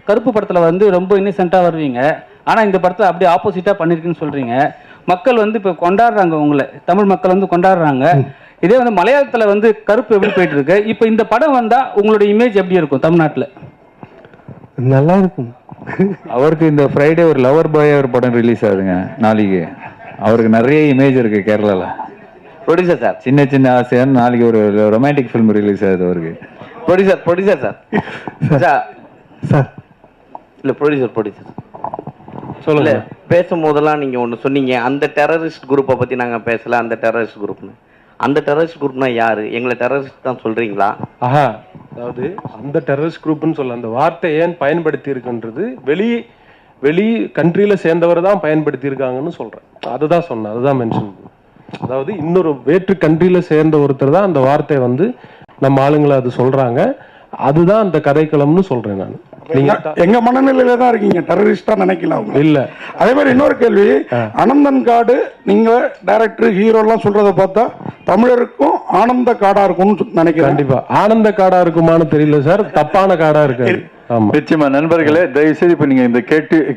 கருப்பு படத்தில் வந்து ரொம்ப இன்னசென்ட்டாக வருவீங்க, ஆனால் இந்த படத்தில் அப்படியே ஆப்போசிட்டாக பண்ணியிருக்குன்னு சொல்கிறீங்க. மக்கள் வந்து இப்போ கொண்டாடுறாங்க, உங்களை தமிழ் மக்கள் வந்து கொண்டாடுறாங்க. இதே வந்து மலையாளத்தில் வந்து கருப்பு எப்படி போயிட்டு இருக்கு, இப்போ இந்த படம் வந்தால் உங்களுடைய இமேஜ் எப்படி இருக்கும் தமிழ்நாட்டில்? நல்லா இருக்கும். அவருக்கு இந்த ஃப்ரைடே ஒரு லவர் பாய் ஒரு படம் ரிலீஸ் ஆகுதுங்க நாளைக்கு. அவருக்கு நிறைய இமேஜ் இருக்கு கேரளாவில். ப்ரொடியூசர் சார், சின்ன சின்ன ஆசையான நாளைக்கு ஒரு ரொமான்டிக் ஃபிலிம் ரிலீஸ் ஆகுது அவருக்கு. ப்ரொடியூசர் சார் சார் இல்லை ப்ரொடியூசர் சொல்லுங்க. பேசும்போதெல்லாம் நீங்கள் ஒன்று சொன்னீங்க, அந்த டெரரிஸ்ட் குரூப்பை பற்றி நாங்கள் பேசல. அந்த டெரரிஸ்ட் குரூப்னு, அந்த டெரரிஸ்ட் குரூப்னா யாரு? எங்களை டெரரிஸ்ட் தான் சொல்றீங்களா? ஆஹா, அதாவது அந்த டெரரிஸ்ட் குரூப்னு சொல்ல அந்த வார்த்தை ஏன் பயன்படுத்தி இருக்குன்றது வெளி கண்ட்ரியில சேர்ந்தவர் தான் பயன்படுத்தி இருக்காங்கன்னு சொல்றேன். அதுதான் சொன்னேன், அதுதான் மென்ஷன். அதாவது இன்னொரு வேற்று கண்ட்ரியில சேர்ந்த ஒருத்தர் தான் அந்த வார்த்தை வந்து நம்ம ஆளுங்களை அது சொல்றாங்க. அதுதான் அந்த கதைக்களம்னு சொல்றேன் நான். எங்க மனநிலையில தான் இருக்கீங்க, டெரரிஸ்டா நினைக்கல அவங்க. இல்ல, அதே மாதிரி இன்னொரு கேள்வி, அனந்தன் காடு நீங்க டைரக்டர் ஹீரோ எல்லாம் சொல்றத பார்த்தா தமிழருக்கும் ஆனந்த காடா இருக்கும்னு நினைக்கிறேன். கண்டிப்பா ஆனந்த காடா இருக்குமான்னு தெரியல சார், தப்பான காடா இருக்கு. நிச்சயமா நண்பர்களே, தயவு செய்து இப்ப நீங்க இந்த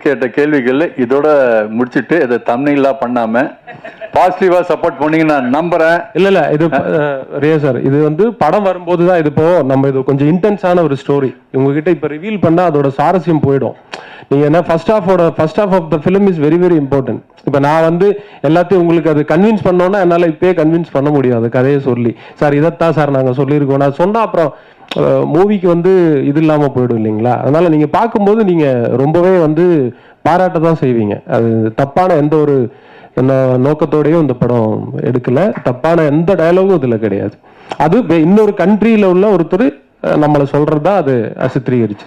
கேட்ட கேள்விகள்ல இதோட முடிச்சுட்டு இதை தம்ப்நெயிலா பண்ணாம பாசிட்டிவா சப்போர்ட் பண்ணீங்க நான் நம்புறேன். இல்ல இது ரியா சார், இது வந்து படம் வரும்போதுதான் இது இப்போ நம்ம இது கொஞ்சம் இன்டென்ஸான ஒரு ஸ்டோரி உங்ககிட்ட இப்ப ரிவீல் பண்ணா அதோட சாரஸ்யம் போயிடும். நீங்க என்ன first half of the film is very very important. இப்ப நான் வந்து எல்லாத்தையும் உங்களுக்கு அது கன்வின்ஸ் பண்ணோம்னா என்னால இப்பயே கன்வின்ஸ் பண்ண முடியாது. கதையை சொல்லி சார் இதைத்தான் சார் நாங்க சொல்லியிருக்கோம் நான் சொன்னா அப்புறம் மூவிக்கு வந்து இது இல்லாம போயிடும் இல்லைங்களா? அதனால நீங்க பார்க்கும்போது நீங்க ரொம்பவே வந்து பாராட்ட தான் செய்வீங்க. அது தப்பான எந்த ஒரு நோக்கத்தோடையும் இந்த படம் எடுக்கல, தப்பான எந்த டயலாகும் இதுல கிடையாது. அது இன்னொரு கண்ட்ரியில உள்ள ஒருத்தர் நம்மளை சொல்றதா அது சித்தரிச்சிருக்கு.